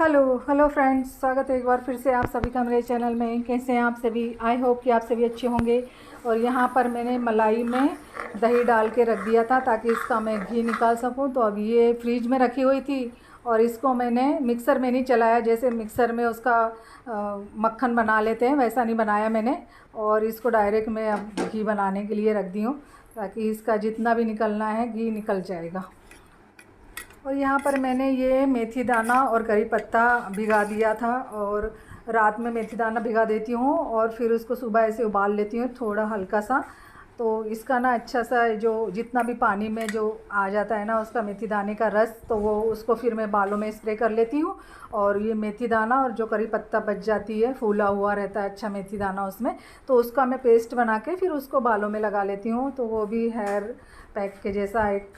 Hello hello friends, स्वागत है एक बार फिर से आप सभी का मेरे चैनल में। कैसे हैं आप सभी? आई होप कि आप सभी अच्छे होंगे। और यहाँ पर मैंने मलाई में दही डाल के रख दिया था ताकि इसका मैं घी निकाल सकूँ। तो अब ये फ्रिज में रखी हुई थी और इसको मैंने मिक्सर में नहीं चलाया, जैसे मिक्सर में उसका मक्खन बना लेते हैं वैसा नहीं बनाया मैंने। और इसको डायरेक्ट मैं अब घी बनाने के लिए रख दी हूँ ताकि इसका जितना भी निकलना है घी निकल जाएगा। और यहाँ पर मैंने ये मेथी दाना और करी पत्ता भिगा दिया था और रात में मेथी दाना भिगा देती हूँ और फिर उसको सुबह ऐसे उबाल लेती हूँ थोड़ा हल्का सा। तो इसका ना अच्छा सा जो जितना भी पानी में जो आ जाता है ना उसका मेथी दाने का रस, तो वो उसको फिर मैं बालों में स्प्रे कर लेती हूँ। और ये मेथी दाना और जो करी पत्ता बच जाती है, फूला हुआ रहता है अच्छा मेथी दाना उसमें, तो उसका मैं पेस्ट बना के फिर उसको बालों में लगा लेती हूँ। तो वो भी हेयर पैक के जैसा एक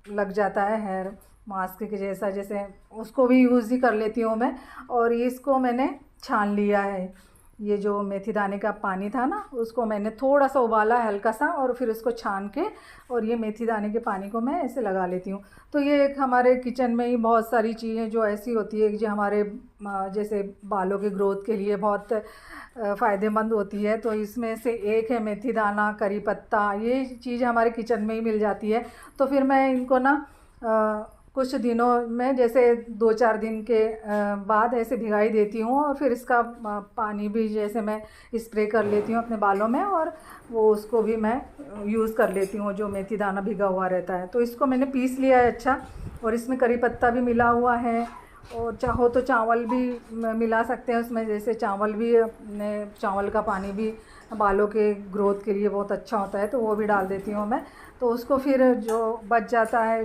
लग जाता है, हेयर मास्क के जैसा, जैसे उसको भी यूज़ ही कर लेती हूँ मैं। और इसको मैंने छान लिया है, ये जो मेथी दाने का पानी था ना उसको मैंने थोड़ा सा उबाला हल्का सा और फिर उसको छान के और ये मेथी दाने के पानी को मैं ऐसे लगा लेती हूँ। तो ये एक हमारे किचन में ही बहुत सारी चीज़ें जो ऐसी होती है जो हमारे जैसे बालों के ग्रोथ के लिए बहुत फ़ायदेमंद होती है। तो इसमें से एक है मेथी दाना, करी पत्ता, ये चीज़ हमारे किचन में ही मिल जाती है। तो फिर मैं इनको ना कुछ दिनों में जैसे 2-4 दिन के बाद ऐसे भिगाई देती हूँ और फिर इसका पानी भी जैसे मैं स्प्रे कर लेती हूँ अपने बालों में और वो उसको भी मैं यूज़ कर लेती हूँ जो मेथी दाना भिगा हुआ रहता है। तो इसको मैंने पीस लिया है अच्छा, और इसमें करी पत्ता भी मिला हुआ है और चाहो तो चावल भी मिला सकते हैं उसमें, जैसे चावल भी चावल का पानी भी बालों के ग्रोथ के लिए बहुत अच्छा होता है तो वो भी डाल देती हूँ मैं। तो उसको फिर जो बच जाता है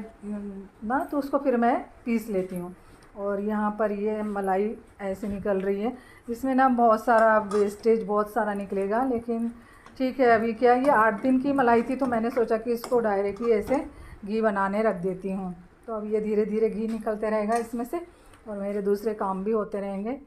ना तो उसको फिर मैं पीस लेती हूँ। और यहाँ पर ये मलाई ऐसे निकल रही है, इसमें ना बहुत सारा वेस्टेज बहुत सारा निकलेगा, लेकिन ठीक है। अभी क्या ये 8 दिन की मलाई थी तो मैंने सोचा कि इसको डायरेक्टली ऐसे घी बनाने रख देती हूँ। तो अब ये धीरे धीरे घी निकलते रहेगा इसमें से और मेरे दूसरे काम भी होते रहेंगे।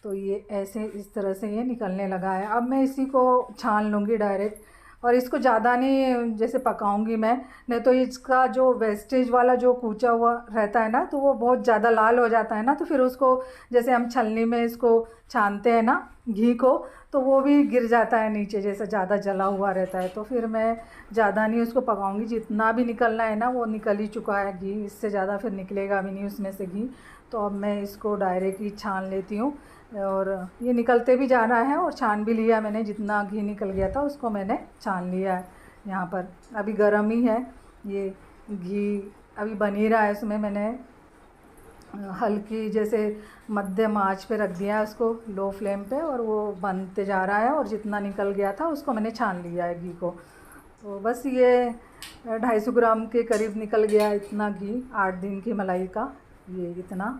तो ये ऐसे इस तरह से ये निकलने लगा है। अब मैं इसी को छान लूँगी डायरेक्ट, और इसको ज़्यादा नहीं जैसे पकाऊंगी मैं, नहीं तो इसका जो वेस्टेज वाला जो कूचा हुआ रहता है ना तो वो बहुत ज़्यादा लाल हो जाता है ना, तो फिर उसको जैसे हम छलनी में इसको छानते हैं ना घी को, तो वो भी गिर जाता है नीचे जैसे ज़्यादा जला हुआ रहता है। तो फिर मैं ज़्यादा नहीं उसको पकाऊंगी, जितना भी निकलना है ना वो निकल ही चुका है घी, इससे ज़्यादा फिर निकलेगा भी नहीं उसमें से घी। तो अब मैं इसको डायरेक्ट ही छान लेती हूँ और ये निकलते भी जा रहा है और छान भी लिया मैंने, जितना घी निकल गया था उसको मैंने छान लिया है। यहाँ पर अभी गर्म ही है ये घी, अभी बन ही रहा है। इसमें मैंने हल्की जैसे मध्यम आंच पे रख दिया है उसको, लो फ्लेम पे, और वो बनते जा रहा है और जितना निकल गया था उसको मैंने छान लिया है घी को। तो बस ये 250 ग्राम के करीब निकल गया इतना घी 8 दिन की मलाई का, ये इतना।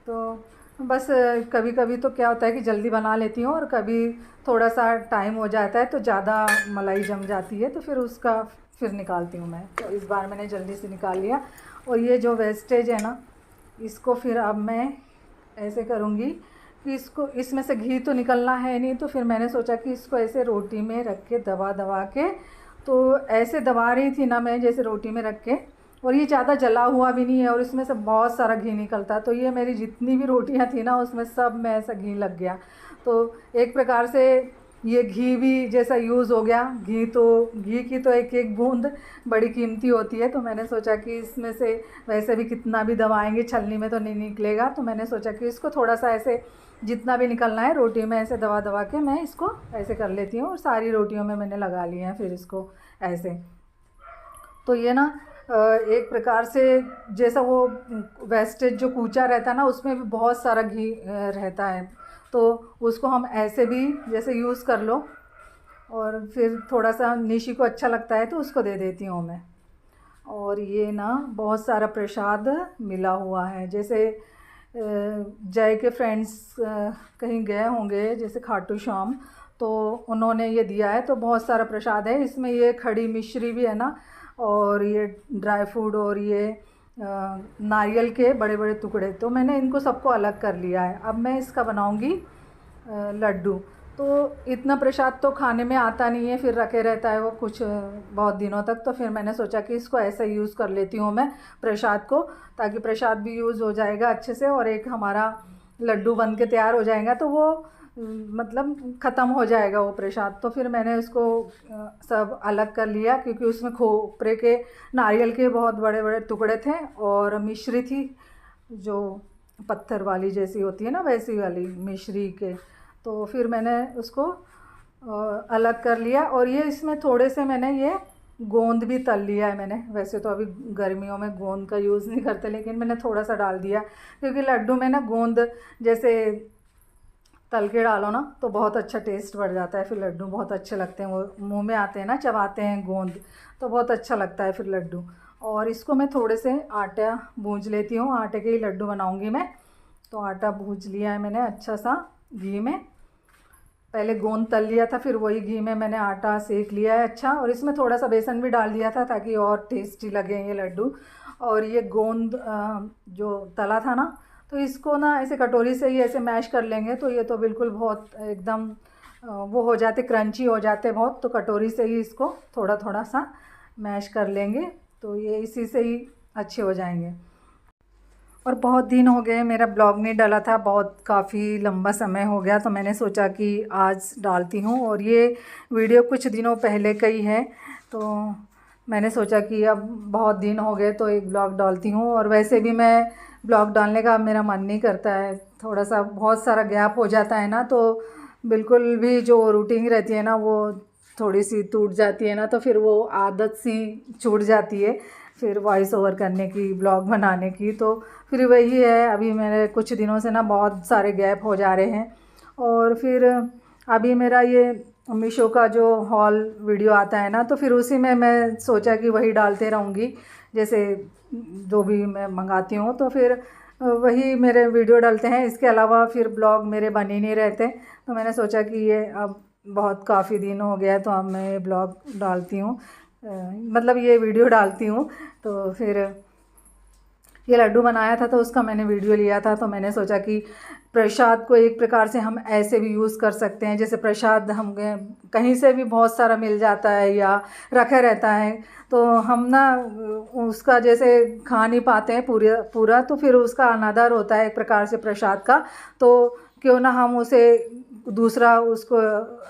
तो बस कभी कभी तो क्या होता है कि जल्दी बना लेती हूँ और कभी थोड़ा सा टाइम हो जाता है तो ज़्यादा मलाई जम जाती है तो फिर उसका फिर निकालती हूँ मैं। तो इस बार मैंने जल्दी से निकाल लिया। और ये जो वेस्टेज है ना इसको फिर अब मैं ऐसे करूँगी कि इसको इसमें से घी तो निकलना है नहीं, तो फिर मैंने सोचा कि इसको ऐसे रोटी में रख के दबा दबा के, तो ऐसे दबा रही थी ना मैं जैसे रोटी में रख के, और ये ज़्यादा जला हुआ भी नहीं है और इसमें से बहुत सारा घी निकलता। तो ये मेरी जितनी भी रोटियां थी ना उसमें सब में ऐसा घी लग गया। तो एक प्रकार से ये घी भी जैसा यूज़ हो गया। घी तो घी की तो एक एक बूंद बड़ी कीमती होती है। तो मैंने सोचा कि इसमें से वैसे भी कितना भी दबाएंगे छलनी में तो नहीं निकलेगा, तो मैंने सोचा कि इसको थोड़ा सा ऐसे जितना भी निकलना है रोटी में ऐसे दबा दबा के मैं इसको ऐसे कर लेती हूँ। और सारी रोटियों में मैंने लगा लिया है फिर इसको ऐसे। तो ये ना एक प्रकार से जैसा वो वेस्टेज जो कूचा रहता है ना उसमें भी बहुत सारा घी रहता है, तो उसको हम ऐसे भी जैसे यूज़ कर लो। और फिर थोड़ा सा निशी को अच्छा लगता है तो उसको दे देती हूँ मैं। और ये ना बहुत सारा प्रसाद मिला हुआ है, जैसे जय के फ्रेंड्स कहीं गए होंगे जैसे खाटू श्याम, तो उन्होंने ये दिया है। तो बहुत सारा प्रसाद है इसमें, ये खड़ी मिश्री भी है ना, और ये ड्राई फ्रूट और ये नारियल के बड़े बड़े टुकड़े। तो मैंने इनको सबको अलग कर लिया है। अब मैं इसका बनाऊंगी लड्डू। तो इतना प्रसाद तो खाने में आता नहीं है, फिर रखे रहता है वो कुछ बहुत दिनों तक। तो फिर मैंने सोचा कि इसको ऐसा यूज़ कर लेती हूँ मैं प्रसाद को, ताकि प्रसाद भी यूज़ हो जाएगा अच्छे से और एक हमारा लड्डू बन के तैयार हो जाएगा, तो वो मतलब ख़त्म हो जाएगा वो प्रसाद। तो फिर मैंने उसको सब अलग कर लिया, क्योंकि उसमें खोपरे के, नारियल के बहुत बड़े बड़े टुकड़े थे और मिश्री थी जो पत्थर वाली जैसी होती है ना, वैसी वाली मिश्री के। तो फिर मैंने उसको अलग कर लिया। और ये इसमें थोड़े से मैंने ये गोंद भी तल लिया है मैंने। वैसे तो अभी गर्मियों में गोंद का यूज़ नहीं करते, लेकिन मैंने थोड़ा सा डाल दिया, क्योंकि लड्डू में ना गोंद जैसे तल के डालो ना तो बहुत अच्छा टेस्ट बढ़ जाता है, फिर लड्डू बहुत अच्छे लगते हैं, वो मुंह में आते हैं ना, चबाते हैं गोंद तो बहुत अच्छा लगता है फिर लड्डू। और इसको मैं थोड़े से आटा भूंज लेती हूँ, आटे के ही लड्डू बनाऊँगी मैं। तो आटा भूंज लिया है मैंने अच्छा सा घी में, पहले गोंद तल लिया था, फिर वही घी में मैंने आटा सेक लिया है अच्छा। और इसमें थोड़ा सा बेसन भी डाल दिया था ताकि और टेस्टी लगे ये लड्डू। और ये गोंद जो तला था ना, तो इसको ना ऐसे कटोरी से ही ऐसे मैश कर लेंगे तो ये तो बिल्कुल बहुत एकदम वो हो जाते, क्रंची हो जाते बहुत। तो कटोरी से ही इसको थोड़ा थोड़ा सा मैश कर लेंगे, तो ये इसी से ही अच्छे हो जाएंगे। और बहुत दिन हो गए मेरा ब्लॉग नहीं डाला था, बहुत काफ़ी लंबा समय हो गया, तो मैंने सोचा कि आज डालती हूँ। और ये वीडियो कुछ दिनों पहले का ही है, तो मैंने सोचा कि अब बहुत दिन हो गए तो एक ब्लॉग डालती हूँ। और वैसे भी मैं ब्लॉग डालने का मेरा मन नहीं करता है, थोड़ा सा बहुत सारा गैप हो जाता है ना, तो बिल्कुल भी जो रूटीन रहती है ना वो थोड़ी सी टूट जाती है ना, तो फिर वो आदत सी छूट जाती है फिर वॉइस ओवर करने की, ब्लॉग बनाने की। तो फिर वही है, अभी मेरे कुछ दिनों से ना बहुत सारे गैप हो जा रहे हैं। और फिर अभी मेरा ये मीशो का जो हॉल वीडियो आता है ना, तो फिर उसी में मैं सोचा कि वही डालते रहूँगी, जैसे जो भी मैं मंगाती हूँ तो फिर वही मेरे वीडियो डालते हैं। इसके अलावा फिर ब्लॉग मेरे बन ही नहीं रहते, तो मैंने सोचा कि ये अब बहुत काफ़ी दिन हो गया तो अब मैं ये ब्लॉग डालती हूँ, मतलब ये वीडियो डालती हूँ। तो फिर ये लड्डू बनाया था तो उसका मैंने वीडियो लिया था, तो मैंने सोचा कि प्रसाद को एक प्रकार से हम ऐसे भी यूज़ कर सकते हैं, जैसे प्रसाद हम कहीं से भी बहुत सारा मिल जाता है या रखा रहता है, तो हम ना उसका जैसे खा नहीं पाते हैं पूरा पूरा, तो फिर उसका अनादर होता है एक प्रकार से प्रसाद का। तो क्यों ना हम उसे दूसरा उसको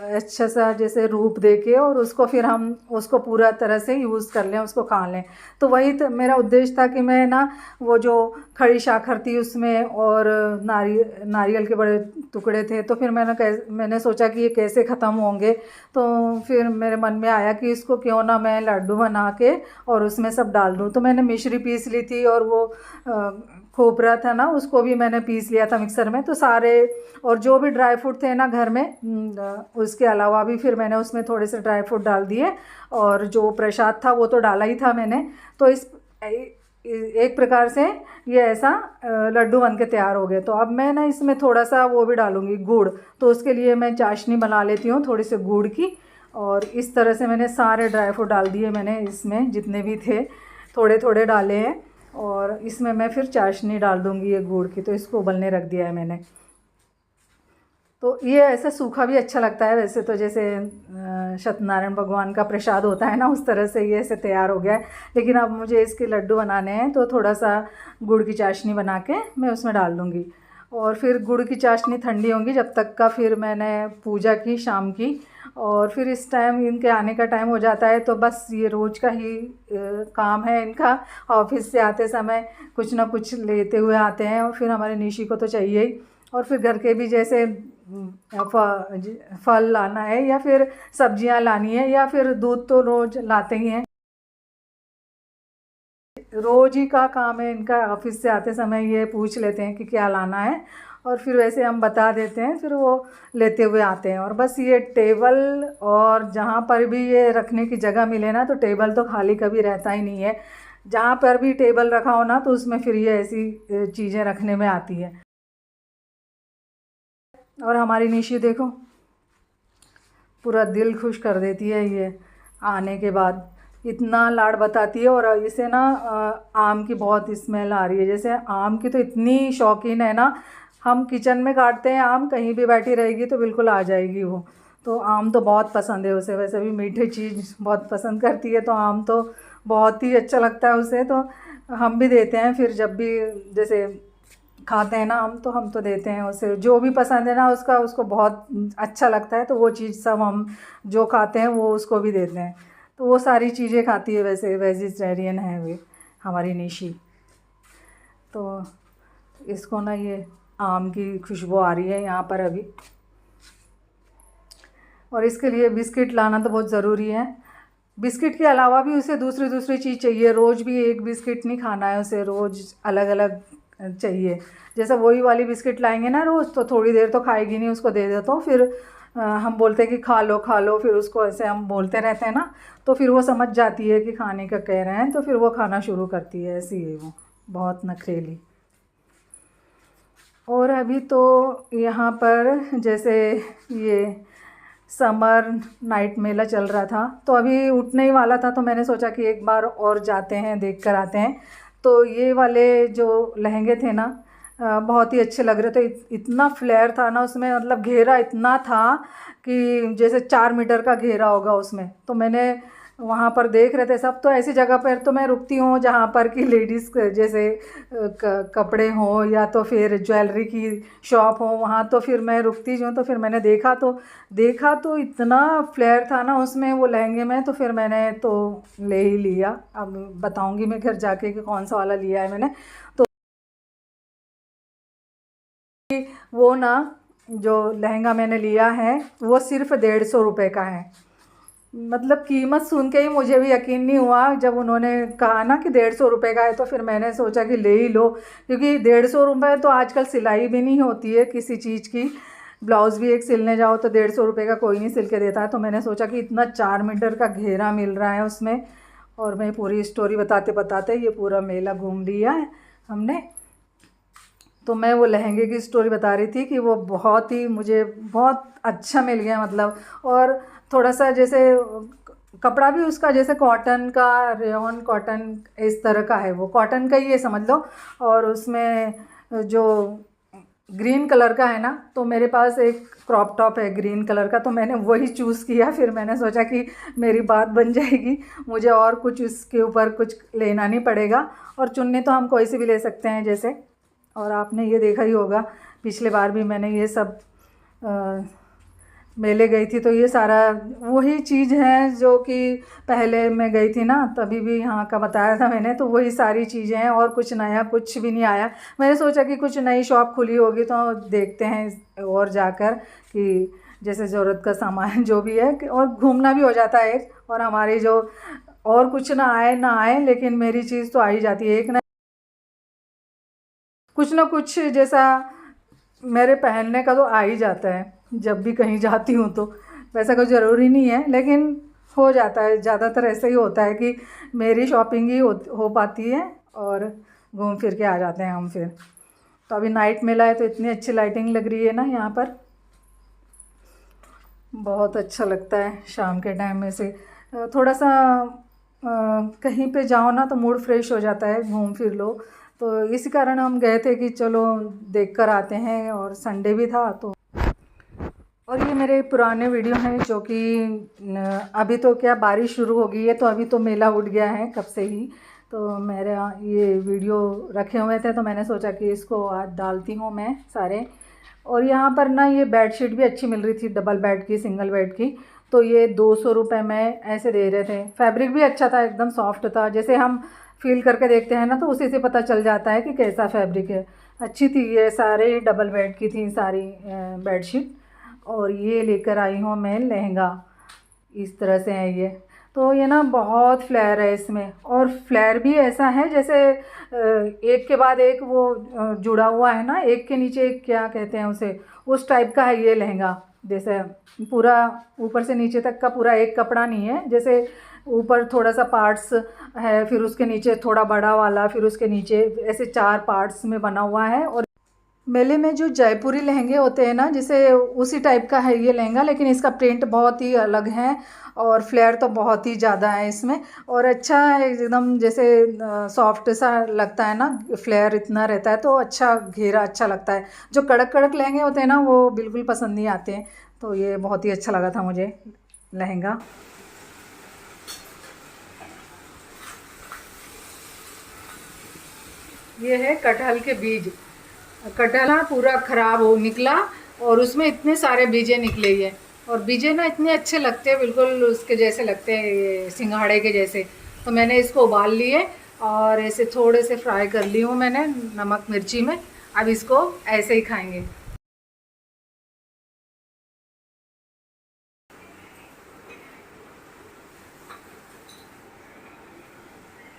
अच्छा सा जैसे रूप दे के और उसको फिर हम उसको पूरा तरह से यूज़ कर लें, उसको खा लें। तो वही तो मेरा उद्देश्य था कि मैं ना वो जो खड़ी शाखर थी उसमें और नारियल के बड़े टुकड़े थे, तो फिर मैंने सोचा कि ये कैसे ख़त्म होंगे। तो फिर मेरे मन में आया कि इसको क्यों ना मैं लड्डू बना के और उसमें सब डाल दूँ। तो मैंने मिश्री पीस ली थी और वो खोपरा था ना उसको भी मैंने पीस लिया था मिक्सर में। तो सारे और जो भी ड्राई फ्रूट थे ना घर में, उसके अलावा भी फिर मैंने उसमें थोड़े से ड्राई फ्रूट डाल दिए, और जो प्रसाद था वो तो डाला ही था मैंने। तो इस एक प्रकार से ये ऐसा लड्डू बन के तैयार हो गए। तो अब मैं ना इसमें थोड़ा सा वो भी डालूँगी गुड़, तो उसके लिए मैं चाशनी बना लेती हूँ थोड़ी सी गुड़ की। और इस तरह से मैंने सारे ड्राई फ्रूट डाल दिए, मैंने इसमें जितने भी थे थोड़े थोड़े डाले हैं, और इसमें मैं फिर चाशनी डाल दूँगी ये गुड़ की। तो इसको उबलने रख दिया है मैंने। तो ये ऐसा सूखा भी अच्छा लगता है, वैसे तो जैसे सत्यनारायण भगवान का प्रसाद होता है ना, उस तरह से ये ऐसे तैयार हो गया है। लेकिन अब मुझे इसके लड्डू बनाने हैं, तो थोड़ा सा गुड़ की चाशनी बना के मैं उसमें डाल दूँगी। और फिर गुड़ की चाशनी ठंडी होंगी जब तक का, फिर मैंने पूजा की शाम की। और फिर इस टाइम इनके आने का टाइम हो जाता है, तो बस ये रोज़ का ही काम है इनका। ऑफिस से आते समय कुछ ना कुछ लेते हुए आते हैं, और फिर हमारे निशी को तो चाहिए ही। और फिर घर के भी जैसे फल लाना है या फिर सब्जियां लानी है या फिर दूध तो रोज़ लाते ही हैं, रोज़ ही का काम है इनका। ऑफिस से आते समय ये पूछ लेते हैं कि क्या लाना है, और फिर वैसे हम बता देते हैं, फिर वो लेते हुए आते हैं। और बस ये टेबल और जहाँ पर भी ये रखने की जगह मिले ना, तो टेबल तो खाली कभी रहता ही नहीं है। जहाँ पर भी टेबल रखा हो ना, तो उसमें फिर ये ऐसी चीज़ें रखने में आती है। और हमारी निशी देखो पूरा दिल खुश कर देती है ये आने के बाद। इतना लाड बताती है। और इसे ना आम की बहुत स्मेल आ रही है, जैसे आम की तो इतनी शौकीन है ना, हम किचन में काटते हैं आम, कहीं भी बैठी रहेगी तो बिल्कुल आ जाएगी वो। तो आम तो बहुत पसंद है उसे, वैसे भी मीठी चीज़ बहुत पसंद करती है, तो आम तो बहुत ही अच्छा लगता है उसे। तो हम भी देते हैं फिर, जब भी जैसे खाते हैं ना हम, तो हम तो देते हैं उसे, जो भी पसंद है ना उसका, उसको बहुत अच्छा लगता है तो वो चीज़ सब हम जो खाते हैं वो उसको भी देते हैं। तो वो सारी चीज़ें खाती है, वैसे वेजिटेरियन है वे हमारी निशी। तो इसको ना ये आम की खुशबू आ रही है यहाँ पर अभी, और इसके लिए बिस्किट लाना तो बहुत ज़रूरी है। बिस्किट के अलावा भी उसे दूसरी दूसरी चीज़ चाहिए, रोज़ भी एक बिस्किट नहीं खाना है उसे, रोज़ अलग अलग चाहिए। जैसे वही वाली बिस्किट लाएंगे ना रोज़, तो थोड़ी देर तो खाएगी नहीं, उसको दे दो तो फिर हम बोलते हैं कि खा लो, फिर उसको ऐसे हम बोलते रहते हैं ना, तो फिर वो समझ जाती है कि खाने का कह रहे हैं, तो फिर वो खाना शुरू करती है। ऐसी है वो, बहुत नखरेली। और अभी तो यहाँ कर जैसे ये समर नाइट मेला चल रहा था, तो अभी उठने ही वाला था, तो मैंने सोचा कि एक बार और जाते हैं, देख कर आते हैं। तो ये वाले जो लहंगे थे ना, बहुत ही अच्छे लग रहे थे। इतना फ्लेयर था ना उसमें, मतलब घेरा इतना था कि जैसे 4 मीटर का घेरा होगा उसमें। तो मैंने वहाँ पर देख रहे थे सब, तो ऐसी जगह पर तो मैं रुकती हूँ जहाँ पर कि लेडीज़ जैसे कपड़े हों या तो फिर ज्वेलरी की शॉप हो, वहाँ तो फिर मैं रुकती हूँ। तो फिर मैंने देखा तो इतना फ्लेयर था ना उसमें वो लहंगे में, तो फिर मैंने तो ले ही लिया। अब बताऊँगी मैं घर जाके कि कौन सा वाला लिया है मैंने। तो वो ना जो लहंगा मैंने लिया है वो सिर्फ 150 रुपये का है। मतलब कीमत सुन के ही मुझे भी यकीन नहीं हुआ, जब उन्होंने कहा ना कि 150 रुपये का है, तो फिर मैंने सोचा कि ले ही लो, क्योंकि 150 रुपये तो आजकल सिलाई भी नहीं होती है किसी चीज़ की। ब्लाउज़ भी एक सिलने जाओ तो 150 रुपये का कोई नहीं सिल के देता है। तो मैंने सोचा कि इतना 4 मीटर का घेरा मिल रहा है उसमें। और मैं पूरी स्टोरी बताते बताते ये पूरा मेला घूम लिया है हमने। तो मैं वो लहंगे की स्टोरी बता रही थी कि वो बहुत ही मुझे बहुत अच्छा मिल गया, मतलब। और थोड़ा सा जैसे कपड़ा भी उसका जैसे कॉटन का, रेयॉन कॉटन इस तरह का है, वो कॉटन का ही है समझ लो। और उसमें जो ग्रीन कलर का है ना, तो मेरे पास एक क्रॉप टॉप है ग्रीन कलर का, तो मैंने वही चूज़ किया। फिर मैंने सोचा कि मेरी बात बन जाएगी, मुझे और कुछ उसके ऊपर कुछ लेना नहीं पड़ेगा। और चुन्नी तो हम कोई सी भी ले सकते हैं जैसे। और आपने ये देखा ही होगा, पिछले बार भी मैंने ये सब मेले गई थी तो ये सारा वही चीज़ है जो कि पहले मैं गई थी ना, तभी भी यहाँ का बताया था मैंने। तो वही सारी चीज़ें हैं, और कुछ नया कुछ भी नहीं आया। मैंने सोचा कि कुछ नई शॉप खुली होगी तो देखते हैं और जाकर, कि जैसे ज़रूरत का सामान जो भी है, और घूमना भी हो जाता है एक। और हमारी जो और कुछ ना आए लेकिन मेरी चीज़ तो आ ही जाती है, एक ना कुछ जैसा मेरे पहनने का तो आ ही जाता है जब भी कहीं जाती हूँ। तो वैसा कोई ज़रूरी नहीं है, लेकिन हो जाता है। ज़्यादातर ऐसा ही होता है कि मेरी शॉपिंग ही हो पाती है, और घूम फिर के आ जाते हैं हम फिर। तो अभी नाइट मेला है तो इतनी अच्छी लाइटिंग लग रही है ना यहाँ पर, बहुत अच्छा लगता है शाम के टाइम में से। थोड़ा सा कहीं पे जाओ ना तो मूड फ्रेश हो जाता है, घूम फिर लो। तो इसी कारण हम गए थे कि चलो देख कर आते हैं, और संडे भी था तो। और ये मेरे पुराने वीडियो हैं जो कि अभी तो क्या बारिश शुरू हो गई है, तो अभी तो मेला उठ गया है कब से ही। तो मेरे ये वीडियो रखे हुए थे, तो मैंने सोचा कि इसको आज डालती हूँ मैं सारे। और यहाँ पर ना ये बेडशीट भी अच्छी मिल रही थी, डबल बेड की, सिंगल बेड की। तो ये 200 रुपये में ऐसे दे रहे थे। फैब्रिक भी अच्छा था, एकदम सॉफ्ट था, जैसे हम फील करके देखते हैं ना तो उसी से पता चल जाता है कि कैसा फैब्रिक है। अच्छी थी, ये सारे डबल बेड की थी सारी बेडशीट। और ये लेकर आई हूँ मैं लहंगा, इस तरह से है ये। तो ये ना बहुत फ्लेयर है इसमें, और फ्लेयर भी ऐसा है जैसे एक के बाद एक वो जुड़ा हुआ है ना, एक के नीचे एक, क्या कहते हैं उसे, उस टाइप का है ये लहंगा। जैसे पूरा ऊपर से नीचे तक का पूरा एक कपड़ा नहीं है, जैसे ऊपर थोड़ा सा पार्ट्स है, फिर उसके नीचे थोड़ा बड़ा वाला, फिर उसके नीचे, ऐसे 4 पार्ट्स में बना हुआ है। और मेले में जो जयपुरी लहंगे होते हैं ना, जैसे उसी टाइप का है ये लहंगा, लेकिन इसका प्रिंट बहुत ही अलग है और फ्लेयर तो बहुत ही ज़्यादा है इसमें। और अच्छा है एकदम, जैसे सॉफ्ट सा लगता है ना, फ्लेयर इतना रहता है तो अच्छा घेरा अच्छा लगता है। जो कड़क कड़क लहंगे होते हैं ना वो बिल्कुल पसंद नहीं आते हैं। तो ये बहुत ही अच्छा लगा था मुझे लहंगा। ये है कटहल के बीज। कटहल पूरा ख़राब हो निकला और उसमें इतने सारे बीजे निकले ये। और बीजे ना इतने अच्छे लगते हैं, बिल्कुल उसके जैसे लगते हैं, ये सिंघाड़े के जैसे। तो मैंने इसको उबाल लिए और ऐसे थोड़े से फ्राई कर ली हूँ मैंने नमक मिर्ची में। अब इसको ऐसे ही खाएंगे।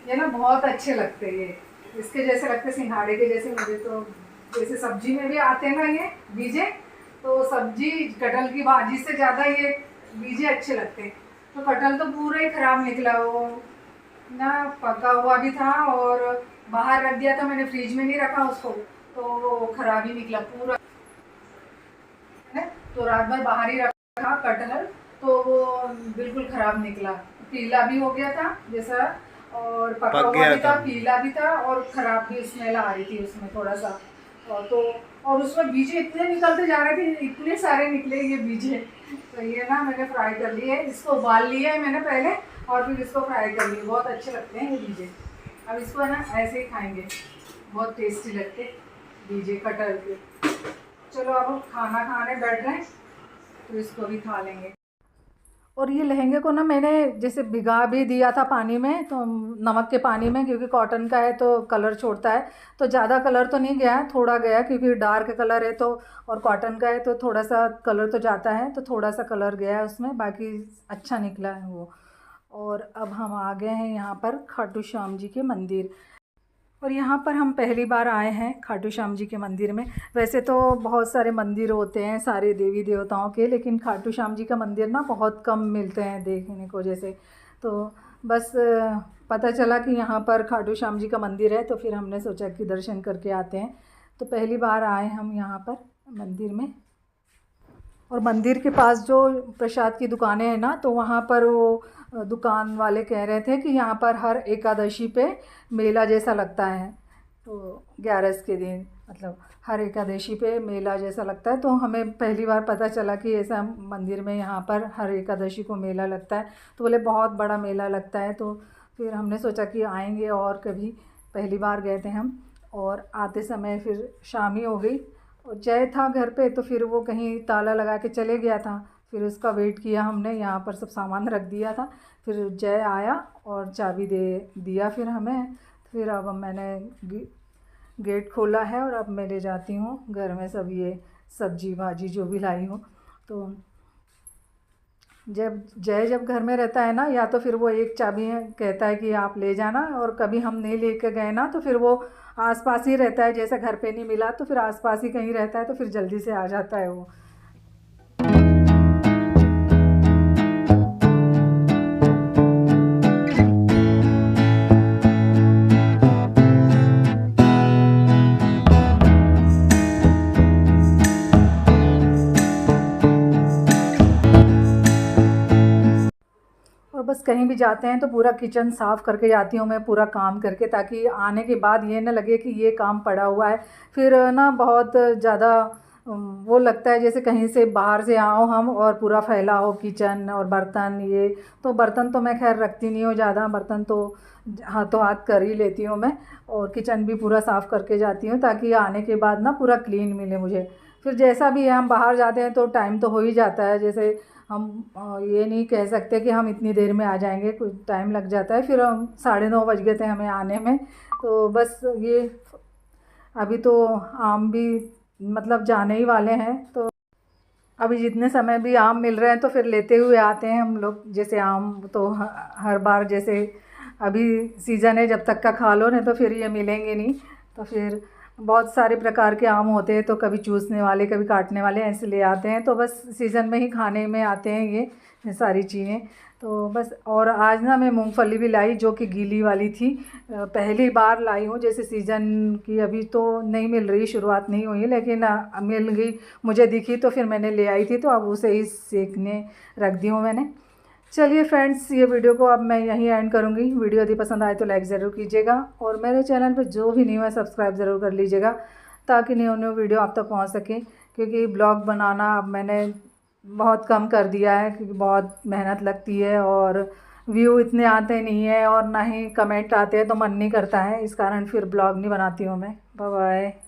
ये ना बहुत अच्छे लगते हैं ये, इसके जैसे लगते सिंघाड़े के जैसे मुझे तो। जैसे सब्जी में भी आते हैं ना ये बीजे, तो सब्जी कटहल की भाजी से ज़्यादा ये बीजे अच्छे लगते हैं। तो कटहल तो पूरा ही ख़राब निकला, वो ना पका हुआ भी था और बाहर रख दिया था मैंने, फ्रिज में नहीं रखा उसको, तो वो ख़राब ही निकला पूरा है। तो रात भर बाहर ही रखा कटहल, तो वो बिल्कुल ख़राब निकला। पीला भी हो गया था जैसा, और पका हुआ भी था, पीला भी था और ख़राब भी स्मेल आ रही थी उसमें थोड़ा सा। और उसमें बीजे इतने निकलते जा रहे थे, इतने सारे निकले ये बीजे। तो ये ना मैंने फ्राई कर लिए, इसको उबाल लिया है मैंने पहले और फिर इसको फ्राई कर लिया। बहुत अच्छे लगते हैं ये बीजे। अब इसको है ना ऐसे ही खाएंगे, बहुत टेस्टी लगते बीजे कटहल के। चलो अब खाना खाने बैठ रहे हैं तो इसको भी खा लेंगे। और ये लहंगे को ना मैंने जैसे भिगा भी दिया था पानी में, तो नमक के पानी में, क्योंकि कॉटन का है तो कलर छोड़ता है। तो ज़्यादा कलर तो नहीं गया है, थोड़ा गया, क्योंकि डार्क कलर है तो, और कॉटन का है तो थोड़ा सा कलर तो जाता है, तो थोड़ा सा कलर गया है उसमें, बाकी अच्छा निकला है वो। और अब हम आ गए हैं यहाँ पर खाटू श्याम जी के मंदिर। और यहाँ पर हम पहली बार आए हैं खाटू श्याम जी के मंदिर में। वैसे तो बहुत सारे मंदिर होते हैं सारे देवी देवताओं के, लेकिन खाटू श्याम जी का मंदिर ना बहुत कम मिलते हैं देखने को जैसे। तो बस पता चला कि यहाँ पर खाटू श्याम जी का मंदिर है, तो फिर हमने सोचा कि दर्शन करके आते हैं। तो पहली बार आए हम यहाँ पर मंदिर में। और मंदिर के पास जो प्रसाद की दुकानें हैं ना, तो वहाँ पर वो दुकान वाले कह रहे थे कि यहाँ पर हर एकादशी पे मेला जैसा लगता है। तो 11 के दिन मतलब हर एकादशी पे मेला जैसा लगता है। तो हमें पहली बार पता चला कि ऐसा मंदिर में यहाँ पर हर एकादशी को मेला लगता है। तो बोले बहुत बड़ा मेला लगता है। तो फिर हमने सोचा कि आएंगे और कभी, पहली बार गए थे हम। और आते समय फिर शाम ही हो गई और जय था घर पे, तो फिर वो कहीं ताला लगा के चले गया था। फिर उसका वेट किया हमने, यहाँ पर सब सामान रख दिया था। फिर जय आया और चाबी दे दिया फिर हमें। फिर अब मैंने गेट खोला है और अब मैं ले जाती हूँ घर में सब ये सब्जी भाजी जो भी लाई हूँ। तो जब घर में रहता है ना, या तो फिर वो एक चाबी कहता है कि आप ले जाना, और कभी हम नहीं लेकर गए ना तो फिर वो आसपास ही रहता है। जैसे घर पे नहीं मिला तो फिर आसपास ही कहीं रहता है, तो फिर जल्दी से आ जाता है वो। और बस कहीं भी जाते हैं तो पूरा किचन साफ़ करके जाती हूँ मैं, पूरा काम करके, ताकि आने के बाद ये ना लगे कि ये काम पड़ा हुआ है। फिर ना बहुत ज़्यादा वो लगता है जैसे कहीं से बाहर से आओ हम और पूरा फैला हो किचन और बर्तन ये। तो बर्तन तो मैं खैर रखती नहीं हूँ ज़्यादा, बर्तन तो हाथों हाथ कर ही लेती हूँ मैं। और किचन भी पूरा साफ़ करके जाती हूँ ताकि आने के बाद ना पूरा क्लीन मिले मुझे। फिर जैसा भी है, हम बाहर जाते हैं तो टाइम तो हो ही जाता है। जैसे हम ये नहीं कह सकते कि हम इतनी देर में आ जाएंगे, कुछ टाइम लग जाता है। फिर हम 9:30 बज गए थे हमें आने में। तो बस ये अभी तो आम भी मतलब जाने ही वाले हैं, तो अभी जितने समय भी आम मिल रहे हैं तो फिर लेते हुए आते हैं हम लोग। जैसे आम तो हर बार जैसे अभी सीज़न है, जब तक का खा लो, नहीं तो फिर ये मिलेंगे नहीं। तो फिर बहुत सारे प्रकार के आम होते हैं, तो कभी चूसने वाले कभी काटने वाले ऐसे ले आते हैं, तो बस सीज़न में ही खाने में आते हैं ये सारी चीज़ें। तो बस, और आज ना मैं मूंगफली भी लाई जो कि गीली वाली थी, पहली बार लाई हूँ। जैसे सीज़न की अभी तो नहीं मिल रही, शुरुआत नहीं हुई, लेकिन मिल गई, मुझे दिखी तो फिर मैंने ले आई थी, तो अब उसे ही सेकने रख दी हूँ मैंने। चलिए फ्रेंड्स, ये वीडियो को अब मैं यहीं एंड करूँगी। वीडियो यदि पसंद आए तो लाइक ज़रूर कीजिएगा, और मेरे चैनल पे जो भी न्यू है सब्सक्राइब ज़रूर कर लीजिएगा, ताकि न्यू न्यू वीडियो आप तक पहुंच सके। क्योंकि ब्लॉग बनाना अब मैंने बहुत कम कर दिया है, क्योंकि बहुत मेहनत लगती है और व्यू इतने आते नहीं है और ना ही कमेंट आते हैं, तो मन नहीं करता है, इस कारण फिर ब्लॉग नहीं बनाती हूँ मैं। Bye bye.